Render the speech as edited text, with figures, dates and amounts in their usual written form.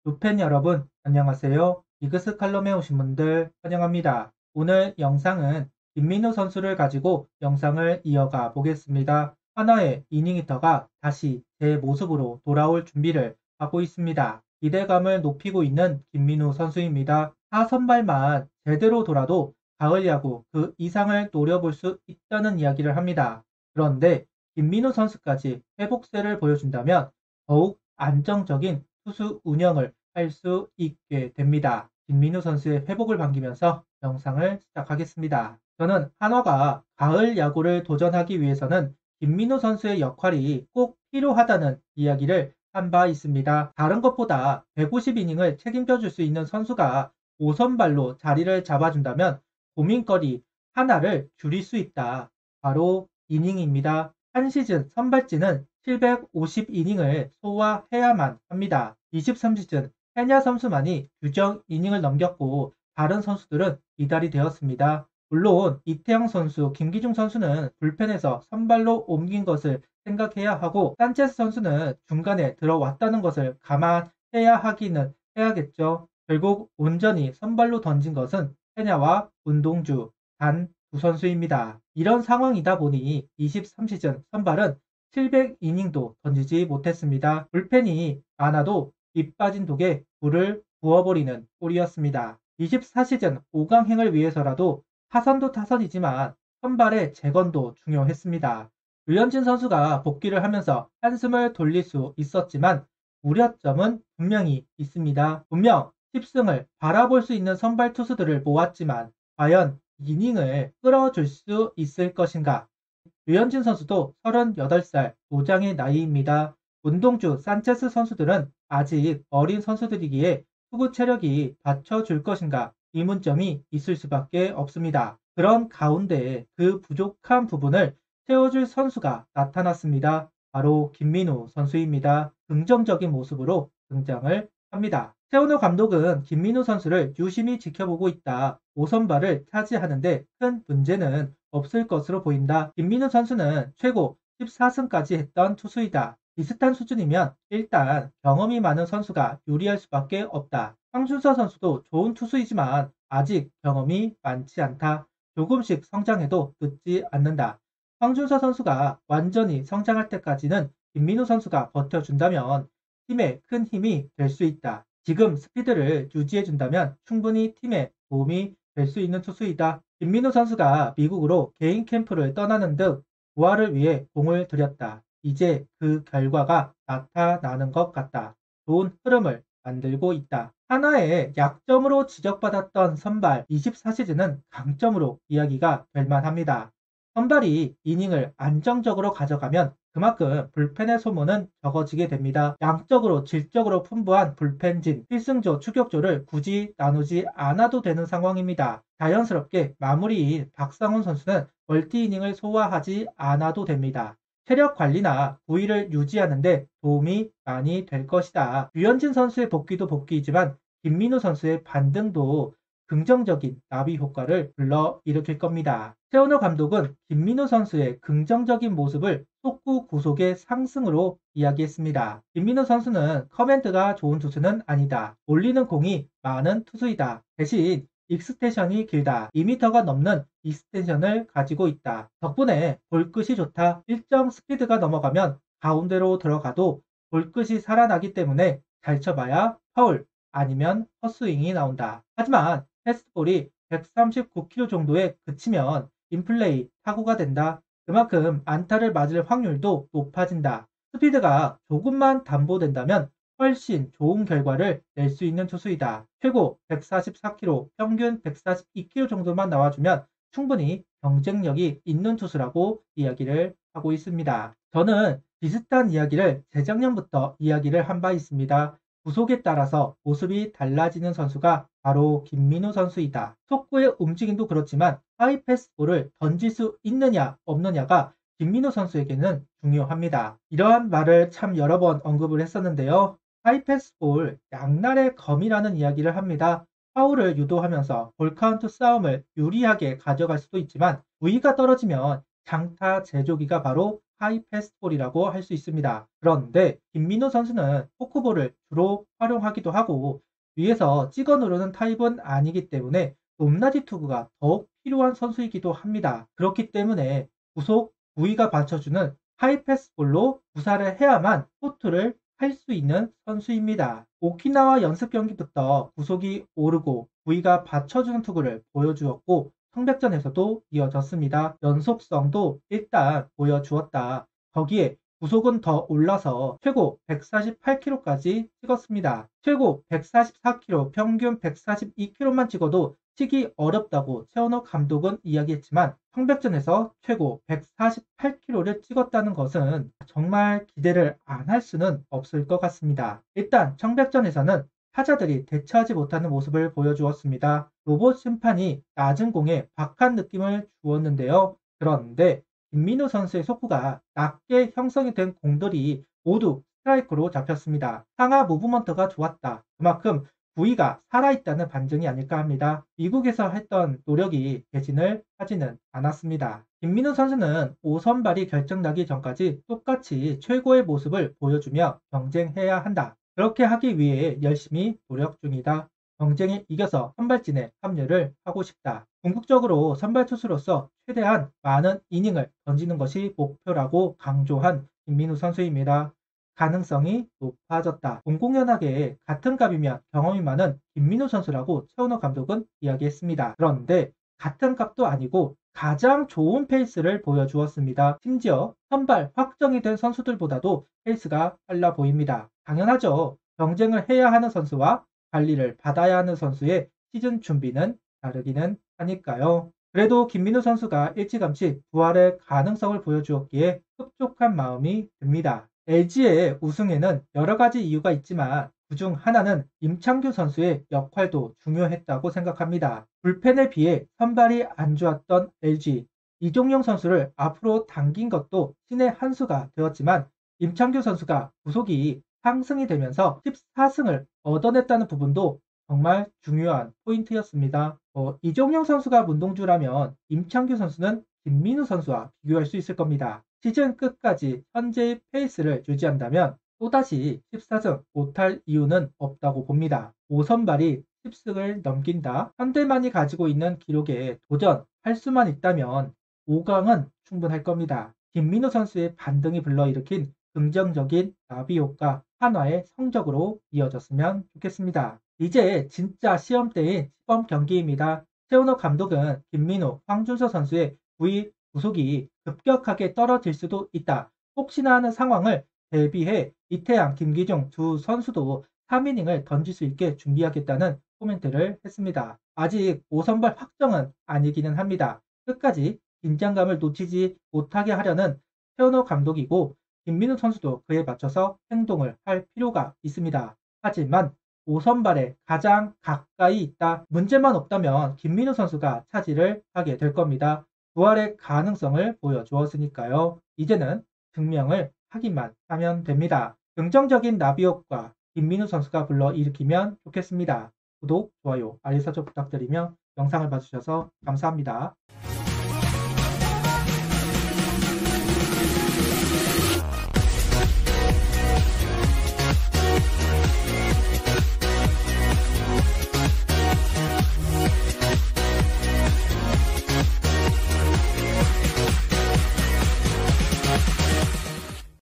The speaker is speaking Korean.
루펜 여러분, 안녕하세요. 이그스 칼럼에 오신 분들 환영합니다. 오늘 영상은 김민우 선수를 가지고 영상을 이어가 보겠습니다. 하나의 이닝히터가 다시 제 모습으로 돌아올 준비를 하고 있습니다. 기대감을 높이고 있는 김민우 선수입니다. 하선발만 제대로 돌아도 가을 야구 그 이상을 노려볼 수 있다는 이야기를 합니다. 그런데 김민우 선수까지 회복세를 보여준다면 더욱 안정적인 투수 운영을 할 수 있게 됩니다. 김민우 선수의 회복을 반기면서 영상을 시작하겠습니다. 저는 한화가 가을 야구를 도전하기 위해서는 김민우 선수의 역할이 꼭 필요하다는 이야기를 한 바 있습니다. 다른 것보다 150이닝을 책임져 줄 수 있는 선수가 5선발로 자리를 잡아준다면 고민거리 하나를 줄일 수 있다. 바로 이닝입니다. 한 시즌 선발진은 750이닝을 소화해야만 합니다. 23시즌 해냐 선수만이 규정 이닝을 넘겼고 다른 선수들은 이달이 되었습니다. 물론 이태영 선수, 김기중 선수는 불펜에서 선발로 옮긴 것을 생각해야 하고 산체스 선수는 중간에 들어왔다는 것을 감안해야 하기는 해야겠죠. 결국 온전히 선발로 던진 것은 해냐와 운동주 단 두 선수입니다. 이런 상황이다 보니 23시즌 선발은 700이닝도 던지지 못했습니다. 불펜이 많아도 빗 빠진 독에 불을 부어버리는 꼴이었습니다. 24시즌 5강행을 위해서라도 타선도 타선이지만 선발의 재건도 중요했습니다. 류현진 선수가 복귀를 하면서 한숨을 돌릴 수 있었지만 우려점은 분명히 있습니다. 분명 10승을 바라볼 수 있는 선발 투수들을 모았지만 과연 이닝을 끌어줄 수 있을 것인가? 류현진 선수도 38살 노장의 나이입니다. 운동주 산체스 선수들은 아직 어린 선수들이기에 투구 체력이 받쳐줄 것인가 의문점이 있을 수밖에 없습니다. 그런 가운데 그 부족한 부분을 채워줄 선수가 나타났습니다. 바로 김민우 선수입니다. 긍정적인 모습으로 등장을 합니다. 최원호 감독은 김민우 선수를 유심히 지켜보고 있다. 5선발을 차지하는데 큰 문제는 없을 것으로 보인다. 김민우 선수는 최고 14승까지 했던 투수이다. 비슷한 수준이면 일단 경험이 많은 선수가 유리할 수밖에 없다. 황준서 선수도 좋은 투수이지만 아직 경험이 많지 않다. 조금씩 성장해도 늦지 않는다. 황준서 선수가 완전히 성장할 때까지는 김민우 선수가 버텨준다면 팀에 큰 힘이 될 수 있다. 지금 스피드를 유지해준다면 충분히 팀에 도움이 될 수 있는 투수이다. 김민우 선수가 미국으로 개인 캠프를 떠나는 등 부활을 위해 공을 들였다. 이제 그 결과가 나타나는 것 같다. 좋은 흐름을 만들고 있다. 하나의 약점으로 지적받았던 선발 24시즌은 강점으로 이야기가 될 만합니다. 선발이 이닝을 안정적으로 가져가면 그만큼 불펜의 소모는 적어지게 됩니다. 양적으로 질적으로 풍부한 불펜진, 필승조, 추격조를 굳이 나누지 않아도 되는 상황입니다. 자연스럽게 마무리인 박상훈 선수는 멀티이닝을 소화하지 않아도 됩니다. 체력 관리나 부위를 유지하는 데 도움이 많이 될 것이다. 류현진 선수의 복귀도 복귀이지만 김민우 선수의 반등도 긍정적인 나비 효과를 불러일으킬 겁니다. 최원호 감독은 김민우 선수의 긍정적인 모습을 속구 구속의 상승으로 이야기했습니다. 김민우 선수는 커맨드가 좋은 투수는 아니다. 올리는 공이 많은 투수이다. 대신 익스텐션이 길다. 2m가 넘는 익스텐션을 가지고 있다. 덕분에 볼끝이 좋다. 일정 스피드가 넘어가면 가운데로 들어가도 볼끝이 살아나기 때문에 잘 쳐봐야 파울 아니면 헛스윙이 나온다. 하지만 패스트볼이 139km 정도에 그치면 인플레이 사고가 된다. 그만큼 안타를 맞을 확률도 높아진다. 스피드가 조금만 담보된다면 훨씬 좋은 결과를 낼 수 있는 투수이다. 최고 144km, 평균 142km 정도만 나와주면 충분히 경쟁력이 있는 투수라고 이야기를 하고 있습니다. 저는 비슷한 이야기를 재작년부터 이야기를 한 바 있습니다. 구속에 따라서 모습이 달라지는 선수가 바로 김민우 선수이다. 속구의 움직임도 그렇지만 하이패스볼을 던질 수 있느냐 없느냐가 김민우 선수에게는 중요합니다. 이러한 말을 참 여러 번 언급을 했었는데요. 하이패스볼 양날의 검이라는 이야기를 합니다. 파울을 유도하면서 볼카운트 싸움을 유리하게 가져갈 수도 있지만 우위가 떨어지면 장타 제조기가 바로 하이 패스트볼이라고 할 수 있습니다. 그런데 김민호 선수는 포크볼을 주로 활용하기도 하고 위에서 찍어 누르는 타입은 아니기 때문에 높낮이 투구가 더욱 필요한 선수이기도 합니다. 그렇기 때문에 구속 부위가 받쳐주는 하이 패스볼로 구사를 해야만 포투를 할 수 있는 선수입니다. 오키나와 연습 경기부터 구속이 오르고 부위가 받쳐주는 투구를 보여주었고 청백전에서도 이어졌습니다. 연속성도 일단 보여주었다. 거기에 구속은 더 올라서 최고 148kg까지 찍었습니다. 최고 144kg, 평균 142kg만 찍어도 치기 어렵다고 최원호 감독은 이야기했지만 청백전에서 최고 148kg를 찍었다는 것은 정말 기대를 안 할 수는 없을 것 같습니다. 일단 청백전에서는 타자들이 대처하지 못하는 모습을 보여주었습니다. 로봇 심판이 낮은 공에 박한 느낌을 주었는데요. 그런데 김민우 선수의 속구가 낮게 형성이 된 공들이 모두 스트라이크로 잡혔습니다. 상하 무브먼트가 좋았다. 그만큼 부위가 살아있다는 반증이 아닐까 합니다. 미국에서 했던 노력이 배신을 하지는 않았습니다. 김민우 선수는 5선발이 결정나기 전까지 똑같이 최고의 모습을 보여주며 경쟁해야 한다. 그렇게 하기 위해 열심히 노력 중이다. 경쟁에 이겨서 선발진에 합류를 하고 싶다. 궁극적으로 선발 투수로서 최대한 많은 이닝을 던지는 것이 목표라고 강조한 김민우 선수입니다. 가능성이 높아졌다. 공공연하게 같은 값이면 경험이 많은 김민우 선수라고 최원호 감독은 이야기했습니다. 그런데 같은 값도 아니고 가장 좋은 페이스를 보여주었습니다. 심지어 선발 확정이 된 선수들보다도 페이스가 빨라 보입니다. 당연하죠. 경쟁을 해야 하는 선수와 관리를 받아야 하는 선수의 시즌 준비는 다르기는 하니까요. 그래도 김민우 선수가 일찌감치 부활의 가능성을 보여주었기에 흡족한 마음이 듭니다. LG의 우승에는 여러 가지 이유가 있지만 그중 하나는 임창규 선수의 역할도 중요했다고 생각합니다. 불펜에 비해 선발이 안 좋았던 LG, 이종용 선수를 앞으로 당긴 것도 신의 한 수가 되었지만 임창규 선수가 구속이 상승이 되면서 14승을 얻어냈다는 부분도 정말 중요한 포인트였습니다. 이종용 선수가 문동주라면 임창규 선수는 김민우 선수와 비교할 수 있을 겁니다. 시즌 끝까지 현재의 페이스를 유지한다면 또다시 14승 못할 이유는 없다고 봅니다. 5선발이 10승을 넘긴다. 현대만이 가지고 있는 기록에 도전할 수만 있다면 5강은 충분할 겁니다. 김민우 선수의 반등이 불러일으킨 긍정적인 나비 효과 한화의 성적으로 이어졌으면 좋겠습니다. 이제 진짜 시험대인 시범 경기입니다. 최원호 감독은 김민우, 황준서 선수의 부위 구속이 급격하게 떨어질 수도 있다. 혹시나 하는 상황을 대비해 이태양, 김기중 두 선수도 3이닝을 던질 수 있게 준비하겠다는 코멘트를 했습니다. 아직 5선발 확정은 아니기는 합니다. 끝까지 긴장감을 놓치지 못하게 하려는 최원호 감독이고 김민우 선수도 그에 맞춰서 행동을 할 필요가 있습니다. 하지만 5선발에 가장 가까이 있다. 문제만 없다면 김민우 선수가 차지를 하게 될 겁니다. 부활의 가능성을 보여주었으니까요. 이제는 증명을 하기만 하면 됩니다. 긍정적인 나비 효과 김민우 선수가 불러일으키면 좋겠습니다. 구독, 좋아요, 알림 설정 부탁드리며 영상을 봐주셔서 감사합니다.